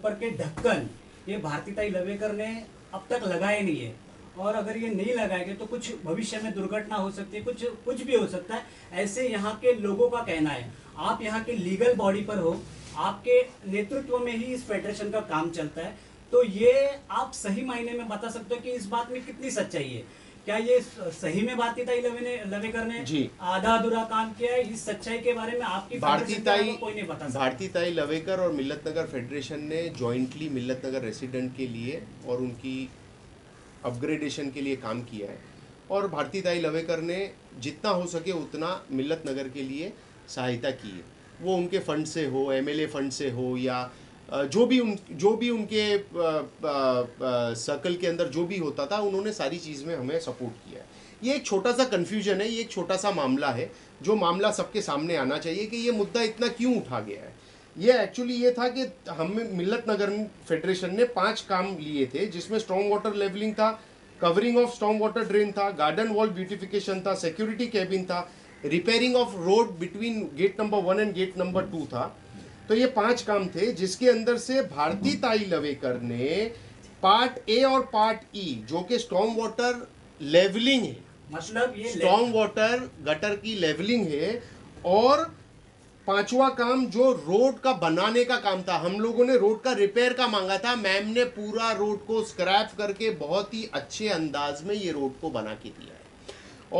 ऊपर के ढक्कन ये भारतीताई लवेकर ने अब तक लगाए नहीं है, और अगर ये नहीं लगाएंगे तो कुछ भविष्य में दुर्घटना हो सकती है, कुछ भी हो सकता है, ऐसे यहाँ के लोगों का कहना है। आप यहाँ के लीगल बॉडी पर हो, आपके नेतृत्व में ही इस फेडरेशन का काम चलता है, तो ये आप सही मायने में बता सकते हो कि इस बात में कितनी सच्चाई है? क्या ये सही में भारतीताई लवेकर ने आधा अधूरा काम किया है? इस सच्चाई के बारे में आपकी भारतीताई कोई नहीं बता सकता। भारतीताई लवेकर और मिल्लत नगर फेडरेशन ने जॉइंटली मिल्लत नगर रेसिडेंट के लिए और उनकी अपग्रेडेशन के लिए काम किया है, और भारतीताई लवेकर ने जितना हो सके उतना मिल्लत नगर के लिए सहायता की है। वो उनके फंड से हो, एमएलए फंड से हो, या जो भी उनके सर्कल के अंदर जो भी होता था, उन्होंने सारी चीज़ में हमें सपोर्ट किया है। ये एक छोटा सा कन्फ्यूजन है, ये एक छोटा सा मामला है, जो मामला सबके सामने आना चाहिए कि ये मुद्दा इतना क्यों उठा गया है। ये एक्चुअली ये था कि हमें मिल्लत नगर फेडरेशन ने 5 काम लिए थे, जिसमें स्ट्रॉन्ग वाटर लेवलिंग था, covering of strong water drain था, गार्डन वॉल ब्यूटिफिकेशन था, सिक्योरिटी कैबिन था, repairing of road between gate number 1 and gate number 2 था। तो ये 5 काम थे, जिसके अंदर से भारतीताई लवेकर ने पार्ट ए और पार्ट ई, जो कि स्ट्रॉन्ग वाटर लेवलिंग है, मतलब ये स्ट्रॉन्ग वाटर गटर की लेवलिंग है, और 5वां काम जो रोड का बनाने का काम था, हम लोगों ने रोड का रिपेयर का मांगा था, मैम ने पूरा रोड को स्क्रैप करके बहुत ही अच्छे अंदाज में ये रोड को बना के दिया है।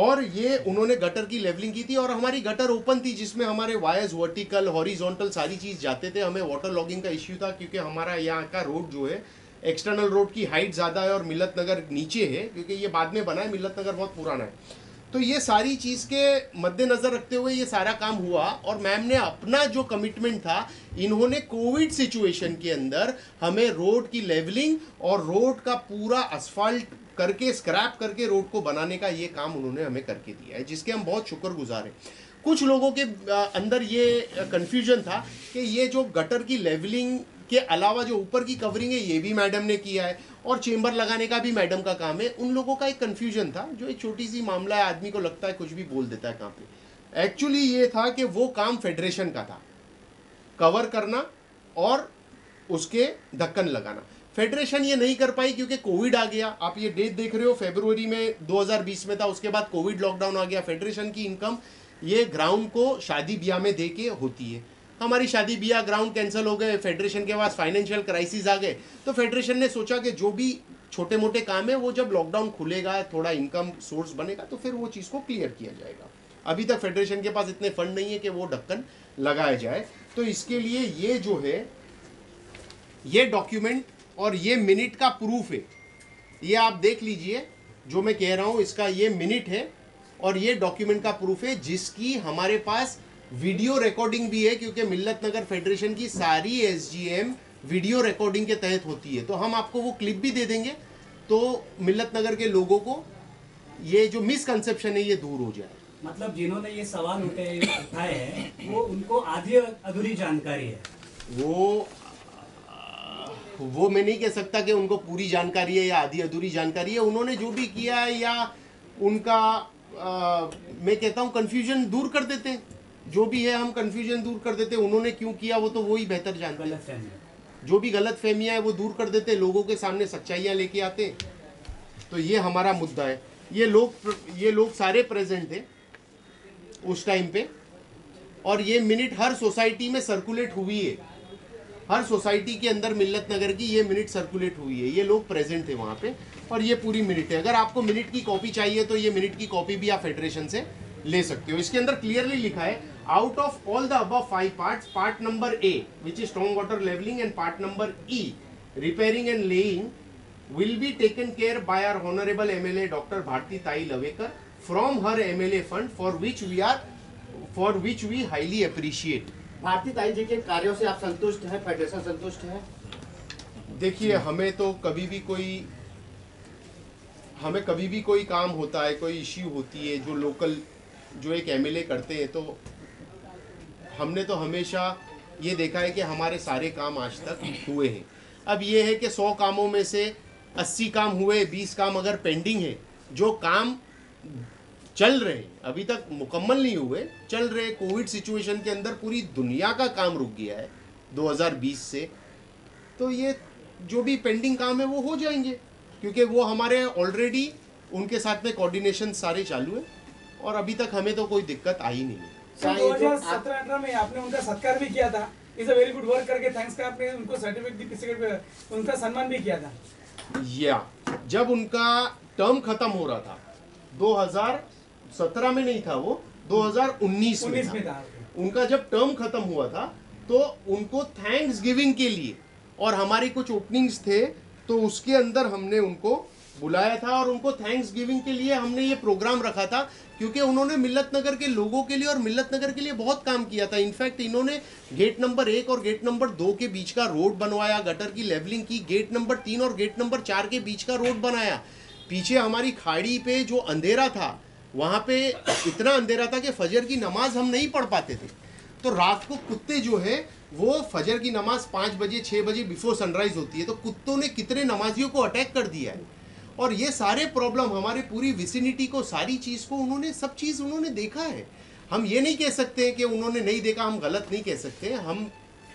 और ये उन्होंने गटर की लेवलिंग की थी, और हमारी गटर ओपन थी, जिसमें हमारे वायर्स वर्टिकल हॉरिजॉन्टल सारी चीज़ जाते थे। हमें वाटर लॉगिंग का इश्यू था, क्योंकि हमारा यहाँ का रोड जो है, एक्सटर्नल रोड की हाइट ज़्यादा है और मिल्लत नगर नीचे है, क्योंकि ये बाद में बना है, मिल्लत नगर बहुत पुराना है। तो ये सारी चीज़ के मद्देनज़र रखते हुए ये सारा काम हुआ, और मैम ने अपना जो कमिटमेंट था, इन्होंने कोविड सिचुएशन के अंदर हमें रोड की लेवलिंग और रोड का पूरा असफाल्ट करके स्क्रैप करके रोड को बनाने का ये काम उन्होंने हमें करके दिया है, जिसके हम बहुत शुक्रगुजार हैं। कुछ लोगों के अंदर ये कन्फ्यूजन था कि ये जो गटर की लेवलिंग के अलावा जो ऊपर की कवरिंग है, ये भी मैडम ने किया है, और चेंबर लगाने का भी मैडम का काम है। उन लोगों का एक कन्फ्यूजन था, जो एक छोटी सी मामला है, आदमी को लगता है कुछ भी बोल देता है कहाँ पे। एक्चुअली ये था कि वो काम फेडरेशन का था, कवर करना और उसके ढक्कन लगाना। फेडरेशन ये नहीं कर पाई क्योंकि कोविड आ गया। आप ये डेट देख रहे हो, फरवरी में 2020 में था, उसके बाद कोविड लॉकडाउन आ गया। फेडरेशन की इनकम ये ग्राउंड को शादी ब्याह में दे के होती है। हमारी शादी ब्याह ग्राउंड कैंसिल हो गए, फेडरेशन के पास फाइनेंशियल क्राइसिस आ गए, तो फेडरेशन ने सोचा कि जो भी छोटे मोटे काम है वो जब लॉकडाउन खुलेगा, थोड़ा इनकम सोर्स बनेगा, तो फिर वो चीज़ को क्लियर किया जाएगा। अभी तक फेडरेशन के पास इतने फंड नहीं है कि वो ढक्कन लगाया जाए। तो इसके लिए ये जो है, ये डॉक्यूमेंट और ये मिनट का प्रूफ है, ये आप देख लीजिए जो मैं कह रहा हूँ, इसका ये मिनट है और ये डॉक्यूमेंट का प्रूफ है, जिसकी हमारे पास वीडियो रिकॉर्डिंग भी है, क्योंकि मिल्लत नगर फेडरेशन की सारी एसजीएम वीडियो रिकॉर्डिंग के तहत होती है। तो हम आपको वो क्लिप भी दे देंगे, तो मिल्लत नगर के लोगों को ये जो मिसकंसेप्शन है ये दूर हो जाए। मतलब जिन्होंने ये सवाल उठाए हैं, वो उनको आधी अधूरी जानकारी है। वो मैं नहीं कह सकता कि उनको पूरी जानकारी है या आधी अधूरी जानकारी है। उन्होंने जो भी किया है, या उनका मैं कहता हूँ कंफ्यूजन दूर कर देते हैं, जो भी है हम कंफ्यूजन दूर कर देते हैं। उन्होंने क्यों किया वो तो वही बेहतर जानते हैं। जो भी गलत फहमियाँ है वो दूर कर देते, लोगों के सामने सच्चाइयाँ लेके आते। तो ये हमारा मुद्दा है। ये लोग सारे प्रेजेंट थे उस टाइम पे, और ये मिनट हर सोसाइटी में सर्कुलेट हुई है, हर सोसाइटी के अंदर मिल्लत नगर की ये मिनट सर्कुलेट हुई है। ये लोग प्रेजेंट थे वहाँ पे, और ये पूरी मिनट है। अगर आपको मिनट की कॉपी चाहिए तो ये मिनट की कॉपी भी आप फेडरेशन से ले सकते हो। इसके अंदर क्लियरली लिखा है, out of all the above 5 parts, part number A which is strong water levelling and part number E repairing and laying will be taken care by our honorable MLA Dr. Bharti Tai Lavekar from her MLA fund, for which we highly appreciate. Bharati Tai ji के कार्यों से आप संतुष्ट हैं? Federation संतुष्ट है? देखिए, हमें कभी भी कोई काम होता है, कोई इश्यू होती है जो लोकल जो एक MLA करते हैं, तो हमने तो हमेशा ये देखा है कि हमारे सारे काम आज तक हुए हैं। अब ये है कि 100 कामों में से 80 काम हुए, 20 काम अगर पेंडिंग है, जो काम चल रहे हैं अभी तक मुकम्मल नहीं हुए, चल रहे। कोविड सिचुएशन के अंदर पूरी दुनिया का काम रुक गया है 2020 से, तो ये जो भी पेंडिंग काम है वो हो जाएंगे, क्योंकि वो हमारे ऑलरेडी उनके साथ में कोऑर्डिनेशन सारे चालू है और अभी तक हमें तो कोई दिक्कत आई नहीं है। सर 2017-18 में आपने उनका सत्कार भी किया था, is a very good work करके थैंक्स का आपने उनको सर्टिफिकेट उनका सम्मान भी किया था। या जब उनका टर्म खत्म हो रहा था 2017 में नहीं था, वो 2019 में था। उनका जब टर्म खत्म हुआ था तो उनको थैंक्स गिविंग के लिए और हमारी कुछ ओपनिंग्स थे तो उसके अंदर हमने उनको बुलाया था और उनको थैंक्स गिविंग के लिए हमने ये प्रोग्राम रखा था, क्योंकि उन्होंने मिल्लत नगर के लोगों के लिए और मिल्लत नगर के लिए बहुत काम किया था। इनफैक्ट इन्होंने गेट नंबर 1 और गेट नंबर 2 के बीच का रोड बनवाया, गटर की लेवलिंग की, गेट नंबर 3 और गेट नंबर 4 के बीच का रोड बनाया। पीछे हमारी खाड़ी पे जो अंधेरा था वहाँ पे इतना अंधेरा था कि फजर की नमाज हम नहीं पढ़ पाते थे, तो रात को कुत्ते जो है वो फजर की नमाज 5 बजे 6 बजे बिफोर सनराइज होती है, तो कुत्तों ने कितने नमाजियों को अटैक कर दिया है। और ये सारे प्रॉब्लम हमारे पूरी विसिनिटी को, सारी चीज़ को उन्होंने, सब चीज़ उन्होंने देखा है। हम ये नहीं कह सकते कि उन्होंने नहीं देखा, हम गलत नहीं कह सकते।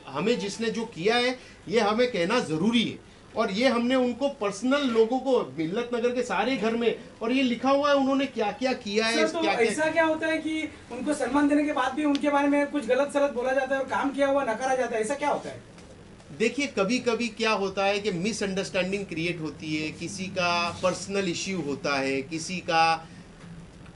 हमें जिसने जो किया है ये हमें कहना ज़रूरी है और ये हमने उनको पर्सनल लोगों को मिल्लत नगर के सारे घर में, और ये लिखा हुआ है उन्होंने क्या क्या किया है। तो ऐसा क्या होता है कि उनको सम्मान देने के बाद भी उनके बारे में कुछ गलत सलत बोला जाता है और काम किया हुआ नकारा जाता है, ऐसा क्या होता है? देखिए कभी कभी क्या होता है कि मिसअंडरस्टैंडिंग क्रिएट होती है, किसी का पर्सनल इश्यू होता है, किसी का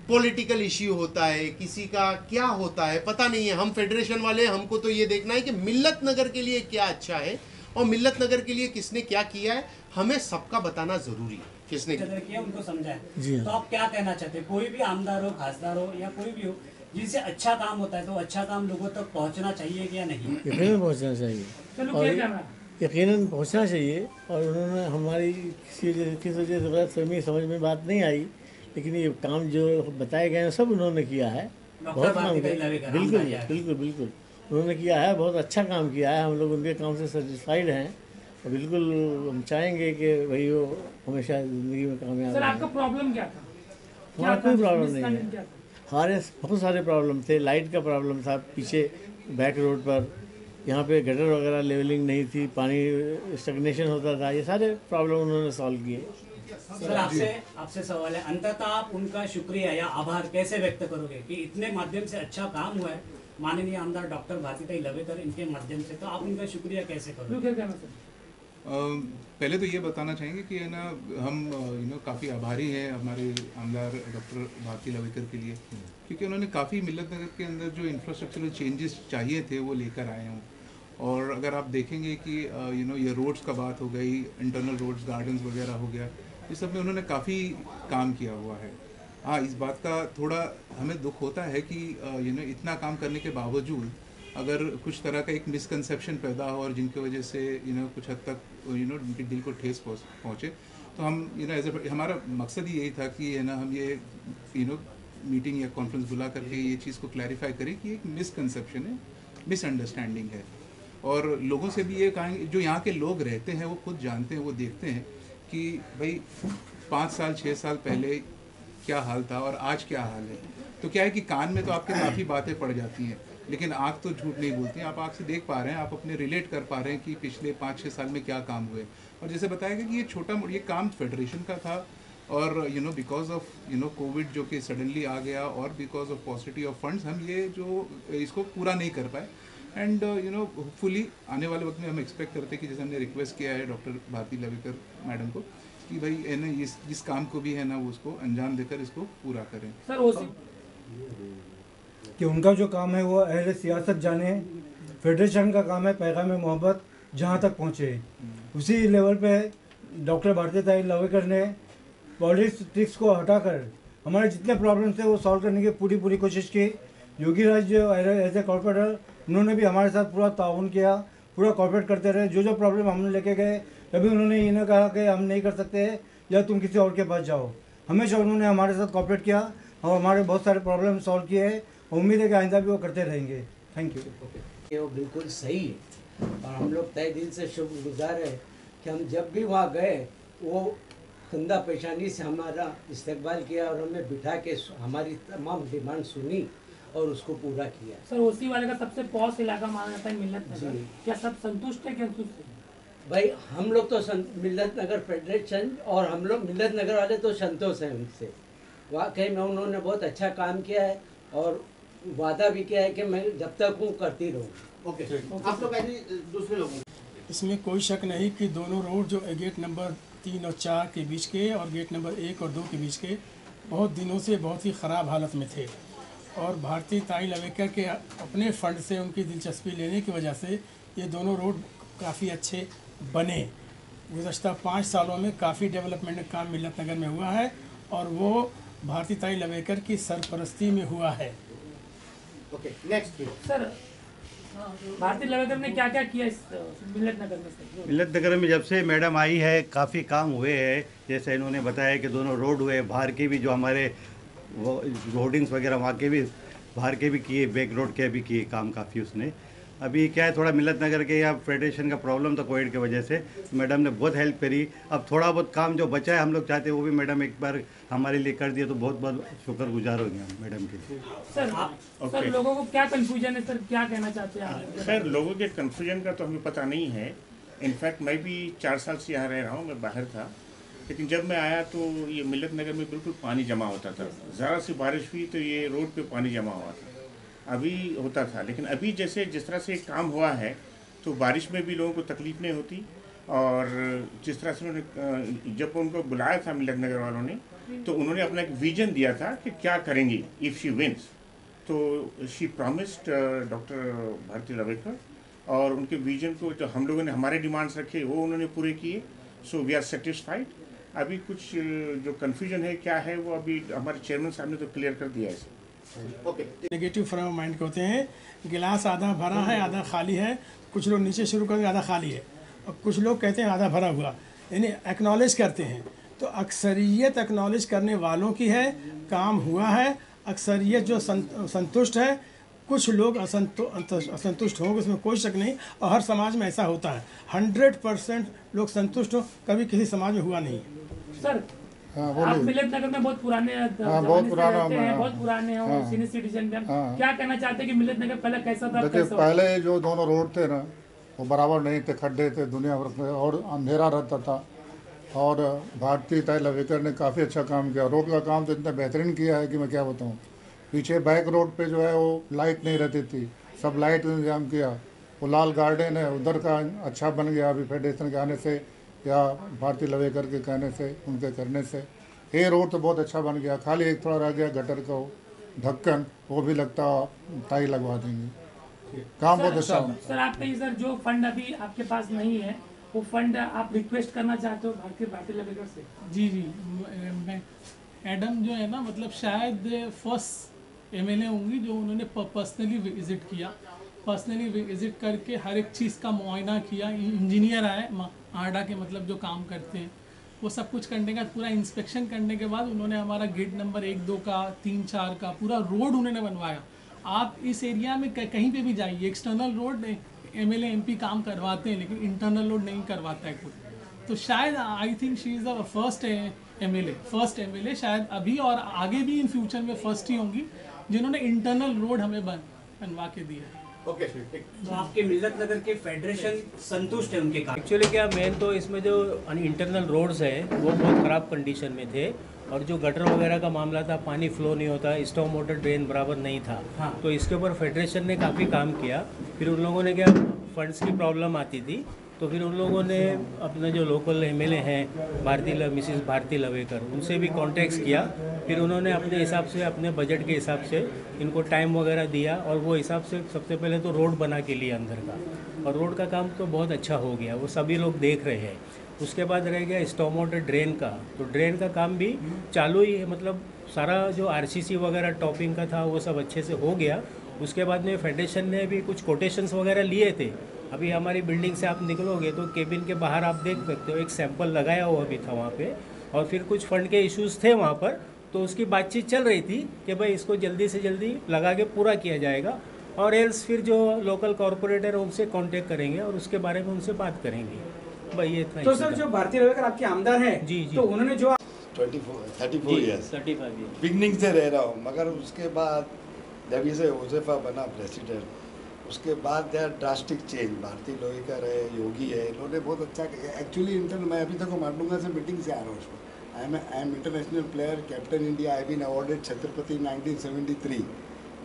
पॉलिटिकल इश्यू होता है, किसी का क्या होता है पता नहीं है। हम फेडरेशन वाले, हमको तो ये देखना है कि मिल्लत नगर के लिए क्या अच्छा है और मिल्लत नगर के लिए किसने क्या किया है, हमें सबका बताना जरूरी है। किसने किया उनको समझा है, तो आप क्या कहना चाहते हैं? कोई भी आमदार हो, खासदार हो या कोई भी हो, जिनसे अच्छा काम होता है तो अच्छा काम लोगों तक पहुंचना चाहिए क्या नहीं? यकीनन पहुंचना चाहिए और यकीनन पहुंचना चाहिए। और उन्होंने हमारी किस वजह से गलत समझ में बात नहीं आई, लेकिन ये काम जो बताए गए हैं सब उन्होंने किया है, बहुत काम किया। बिल्कुल बिल्कुल बिल्कुल उन्होंने किया है, बहुत अच्छा काम किया है। हम लोग उनके काम से सेटिस्फाइड हैं और बिल्कुल हम चाहेंगे कि भाई वो हमेशा ज़िंदगी में कामयाब। सर आपका प्रॉब्लम क्या था? हमारा कोई प्रॉब्लम नहीं है, हमारे बहुत सारे प्रॉब्लम थे। लाइट का प्रॉब्लम था पीछे बैक रोड पर, यहाँ पे गटर वगैरह लेवलिंग नहीं थी, पानी स्टैग्नेशन होता था, ये सारे प्रॉब्लम उन्होंने सॉल्व किए। सर आपसे सवाल है, अंततः आप उनका शुक्रिया या आभार कैसे व्यक्त करोगे कि इतने माध्यम से अच्छा काम हुआ है माननीय आमदार डॉक्टर भारतीताई लवेकर इनके माध्यम से, तो आप उनका शुक्रिया कैसे करोगे? पहले तो ये बताना चाहेंगे कि है ना हम काफ़ी आभारी हैं हमारे आमदार डॉक्टर भारती लवेकर के लिए, क्योंकि उन्होंने काफ़ी मिल्लत नगर के अंदर जो इंफ्रास्ट्रक्चरल चेंजेस चाहिए थे वो लेकर आए हैं। और अगर आप देखेंगे कि ये रोड्स का बात हो गई, इंटरनल रोड्स, गार्डन्स वगैरह हो गया, इस सब में उन्होंने काफ़ी काम किया हुआ है। हाँ, इस बात का थोड़ा हमें दुख होता है कि इतना काम करने के बावजूद अगर कुछ तरह का एक मिसकंसेप्शन पैदा हो और जिनकी वजह से कुछ हद तक उनके दिल को ठेस पहुँचे, तो हम हमारा मकसद ही यही था कि हम ये मीटिंग या कॉन्फ्रेंस बुला करके ये चीज़ को क्लैरिफाई करें कि एक मिसकंसेप्शन है, मिसअंडरस्टैंडिंग है। और लोगों से भी ये कहेंगे, जो यहाँ के लोग रहते हैं वो खुद जानते हैं, वो देखते हैं कि भाई 5 साल 6 साल पहले क्या हाल था और आज क्या हाल है। तो क्या है कि कान में तो आपके काफ़ी बातें पड़ जाती हैं, लेकिन आँख तो झूठ नहीं बोलती। आप आँख से देख पा रहे हैं, आप अपने रिलेट कर पा रहे हैं कि पिछले 5-6 साल में क्या काम हुए। और जैसे बताया गया कि ये काम फेडरेशन का था और बिकॉज ऑफ कोविड जो कि सडनली आ गया और because of possibility of funds हम ये जो इसको पूरा नहीं कर पाए। एंड होपफुली आने वाले वक्त में हम एक्सपेक्ट करते हैं कि जैसे हमने रिक्वेस्ट किया है डॉक्टर भारती लवेकर मैडम को कि भाई है ना इस काम को भी है ना वो उसको अंजाम देकर इसको पूरा करें। सर कि उनका जो काम है वो अहले सियासत जाने, फेडरेशन का काम है पैगाम मोहब्बत जहाँ तक पहुँचे। उसी लेवल पे डॉक्टर भारतीताई लवेकर ने पॉलिटिक्स को हटाकर हमारे जितने प्रॉब्लम थे वो सॉल्व करने की पूरी कोशिश की। योगी राज जो एज ए कॉर्पोरेटर उन्होंने भी हमारे साथ पूरा ताउन किया, पूरा कॉर्पोरेट करते रहे। जो प्रॉब्लम हमने लेके गए कभी उन्होंने ये ना कहा कि हम नहीं कर सकते या तुम किसी और के पास जाओ। हमेशा उन्होंने हमारे साथ कॉर्पोरेट किया और हमारे बहुत सारे प्रॉब्लम सॉल्व किए हैं। उम्मीद है कि आइंदा भी वो करते रहेंगे। Thank you. ये वो बिल्कुल सही है और हम लोग तहे दिल से शुक्रगुजार है कि हम जब भी वहाँ गए वो कंधा पेशानी से हमारा इस्तकबाल किया और हमें बिठा के हमारी तमाम डिमांड सुनी और उसको पूरा किया। सर ओसी वाले का सबसे पॉश इलाका माना जाता है मिल्लत नगर, क्या सब संतुष्ट है? क्या संतुष्ट है? भाई हम लोग तो मिल्लत नगर फेडरेशन और हम लोग मिल्लत नगर वाले तो संतोष हैं उनसे। वाकई में उन्होंने बहुत अच्छा काम किया है और वादा भी किया है कि मैं जब तक हूँ करती रहूँ। ओके, आप लोग ऐसे दूसरे लोगों इसमें कोई शक नहीं कि दोनों रोड जो गेट नंबर 3 और 4 के बीच के और गेट नंबर 1 और 2 के बीच के बहुत दिनों से बहुत ही ख़राब हालत में थे और भारतीय ताई लवेकर के अपने फंड से उनकी दिलचस्पी लेने की वजह से ये दोनों रोड काफ़ी अच्छे बने। गुज़श्ता 5 सालों में काफ़ी डेवलपमेंट का काम मिल्लत नगर में हुआ है और वो भारतीय ताई लवेकर की सरपरस्ती में हुआ है। ओके, नेक्स्ट सर, भारतीय लवेकर ने क्या क्या किया इस मिल्लत नगर में? सर, मिल्लत नगर में जब से मैडम आई है काफ़ी काम हुए हैं। जैसे इन्होंने बताया कि दोनों रोड हुए, बाहर के भी जो हमारे होर्डिंग्स वगैरह वहाँ के भी बाहर के भी किए, बैक रोड के भी किए काम काफ़ी उसने। अभी क्या है, थोड़ा मिल्लत नगर के या फेडरेशन का प्रॉब्लम था कोविड की वजह से, मैडम ने बहुत हेल्प करी। अब थोड़ा बहुत काम जो बचा है हम लोग चाहते हैं वो भी मैडम एक बार हमारे लिए कर दिया तो बहुत बहुत शुक्रगुजार होंगे हम मैडम के। सर लोगों को क्या कंफ्यूजन है सर, क्या कहना चाहते हैं आप? खैर, लोगों के कंफ्यूजन का तो हमें पता नहीं है। इनफैक्ट मैं भी 4 साल से यहाँ रह रहा हूँ, मैं बाहर था, लेकिन जब मैं आया तो ये मिल्लत नगर में बिल्कुल पानी जमा होता था। ज़रा सी बारिश हुई तो ये रोड पे पानी जमा हुआ था, अभी होता था। लेकिन अभी जैसे जिस तरह से काम हुआ है तो बारिश में भी लोगों को तकलीफ नहीं होती। और जिस तरह से उन्होंने जब उनको बुलाया था मिल्लत नगर वालों ने, तो उन्होंने अपना एक विजन दिया था कि क्या करेंगी इफ़ शी विंस। तो she promised doctor Bharati Lavekar, और उनके विजन को जो हम लोगों ने हमारे डिमांड्स रखे वो उन्होंने पूरे किए। So we are satisfied. अभी कुछ जो कन्फ्यूजन है क्या है वो अभी हमारे चेयरमैन साहब ने तो क्लियर कर दिया है। नेगेटिव फ्रेम ऑफ माइंड के होते हैं, गिलास आधा भरा है आधा खाली है। कुछ लोग नीचे शुरू करके आधा खाली है और कुछ लोग कहते हैं आधा भरा हुआ, यानी एक्नॉलेज करते हैं। तो अक्सरियत एक्नॉलेज करने वालों की है, काम हुआ है। अक्सरियत जो संतुष्ट है, कुछ लोग असंतुष्ट होंगे, उसमें कोई शक नहीं। और हर समाज में ऐसा होता है, 100% लोग संतुष्ट हो, कभी किसी समाज में हुआ नहीं। सर, आप मिल्लत नगर में बहुत पुराने बहुत पुराने हो, सीनियर सिटीजन में क्या कहना चाहते हैं कि मिल्लत नगर पहले कैसा था? देखिए, पहले जो दोनों रोड थे ना वो बराबर नहीं थे, खड्डे थे दुनिया भर में और अंधेरा रहता था। और भारतीय ताई लवेकर ने काफ़ी अच्छा काम किया। रोड का काम तो इतना बेहतरीन किया है कि मैं क्या बताऊँ। पीछे बैक रोड पे जो है वो लाइट नहीं रहती थी, सब लाइट इंतजाम किया। वो लाल गार्डन है उधर का अच्छा बन गया अभी फेडरेशन के आने से या भारतीय लवेकर के कहने से, उनके करने से। ये रोड तो बहुत अच्छा बन गया। खाली एक थोड़ा रह गया गटर का ढक्कन, वो भी लगता ताई लगवा देंगे। काम बहुत अच्छा है। सर, आपके सर जो फंड अभी आपके पास नहीं है वो फंड आप रिक्वेस्ट करना चाहते हो भारतीय लवेकर से? जी, मैं एडम जो है ना, मतलब शायद फर्स्ट एमएलए होंगी जो उन्होंने पर्सनली विजिट किया, पर्सनली विजिट करके हर एक चीज़ का मुआयना किया। इंजीनियर आए आडा के, मतलब जो काम करते हैं, वो सब कुछ करने का पूरा इंस्पेक्शन करने के बाद उन्होंने हमारा गेट नंबर 1, 2 का 3, 4 का पूरा रोड उन्होंने बनवाया। आप इस एरिया में कहीं पे भी जाइए, एक्सटर्नल रोड एमएलए एमपी काम करवाते हैं लेकिन इंटरनल रोड नहीं करवाता है कोई। तो शायद I think she is the first MLA शायद अभी और आगे भी इन फ्यूचर में फर्स्ट ही होंगी जिन्होंने इंटरनल रोड हमें बनवा के दिया है। तो आपके मिल्लत नगर के फेडरेशन संतुष्ट है उनके काम? एक्चुअली क्या मेन तो इसमें जो इंटरनल रोड्स हैं वो बहुत ख़राब कंडीशन में थे और जो गटर वगैरह का मामला था, पानी फ्लो नहीं होता, स्टॉर्म वाटर ड्रेन बराबर नहीं था। हाँ। तो इसके ऊपर फेडरेशन ने काफ़ी काम किया। फिर उन लोगों ने क्या, फंड्स की प्रॉब्लम आती थी तो फिर उन लोगों ने अपने जो लोकल एमएलए हैं मिसिस भारती लवेकर, उनसे भी कॉन्टेक्ट किया। फिर उन्होंने अपने हिसाब से, अपने बजट के हिसाब से इनको टाइम वगैरह दिया और वो हिसाब से सबसे पहले तो रोड बना के लिए अंदर का, और रोड का काम तो बहुत अच्छा हो गया, वो सभी लोग देख रहे हैं। उसके बाद रह गया स्टॉर्म वाटर ड्रेन का, तो ड्रेन का काम भी चालू ही है, मतलब सारा जो आरसीसी वगैरह टॉपिंग का था वो सब अच्छे से हो गया। उसके बाद में फेडरेशन ने भी कुछ कोटेशंस वगैरह लिए थे। अभी हमारी बिल्डिंग से आप निकलोगे तो केबिन के बाहर आप देख सकते हो एक सैंपल लगाया हुआ भी था वहाँ पे, और फिर कुछ फंड के इश्यूज थे वहाँ पर, तो उसकी बातचीत चल रही थी कि भाई इसको जल्दी से जल्दी लगा के पूरा किया जाएगा, और एल्स फिर जो लोकल कॉरपोरेटर है उनसे कांटेक्ट करेंगे और उसके बारे में उनसे बात करेंगे। भाई ये इतना। तो सर, जो भारतीय लवेकर आपके आमदार हैं, जी, तो उन्होंने जो 34 ईयर्स बिगनिंग से रह रहा हूँ, मगर उसके बाद जब इसे उज़ैफा बना प्रेसिडेंट, उसके बाद दे आर ड्रास्टिक चेंज। भारती लोईकर है, योगी है, इन्होंने बहुत अच्छा एक्चुअली मैं अभी तक मारडूंगा से मीटिंग से आ रहा हूँ उसको। I am international player, captain India, I been awarded Chhatrapati 1973।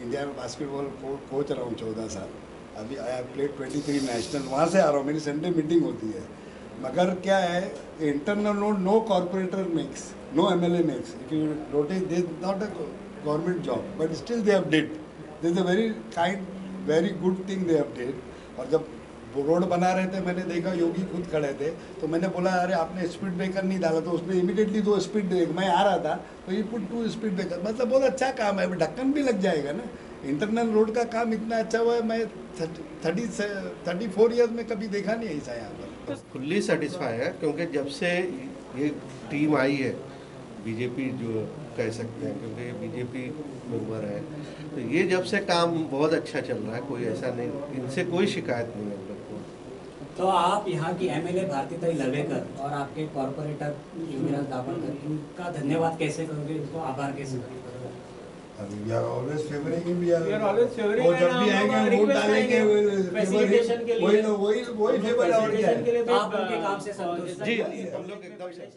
India में बास्केटबॉल कोच रहा हूँ 14 साल। अभी आई हैव प्लेड 23 नेशनल, वहाँ से आ रहा हूँ, मेरी संडे मीटिंग होती है। मगर क्या है, internal note no corporator makes, no MLA makes. If you notice, they is not a government job but still they have did, this is a very kind very good thing they have did. और जब road बना रहे थे, मैंने देखा योगी खुद खड़े थे, तो मैंने बोला अरे आपने स्पीड ब्रेकर नहीं डाला, तो उसने इमीडिएटली 2 स्पीड ब्रेक, मैं आ रहा था तो ये पुट 2 स्पीड ब्रेकर। मतलब बहुत अच्छा काम है, ढक्कन भी लग जाएगा ना। इंटरनल रोड का काम इतना अच्छा हुआ है, मैं 34 ईयर्स में कभी देखा नहीं ऐसा यहाँ पर। फुल्ली सेटिस्फाई है, क्योंकि जब से ये टीम आई है, बीजेपी जो कह सकते हैं, क्योंकि बीजेपी मेंबर है, तो ये जब से काम बहुत अच्छा चल रहा है, कोई ऐसा नहीं, इनसे कोई शिकायत नहीं है हम लोग को। तो आप यहाँ की MLA भारतीताई लवेकर और आपके कॉर्पोरेटर युवराज दाभोलकर, इनका धन्यवाद कैसे करोगे, इनको आभार कैसे करोगे? अभी we are always favouring him, we are always favouring, और जब भी आएंगे वोट डालेंगे, फैसिलिटेशन के लिए वही फेवर और क्या है। आप उनके काम से संतुष्ट हैं? जी, हम लोग एकदम से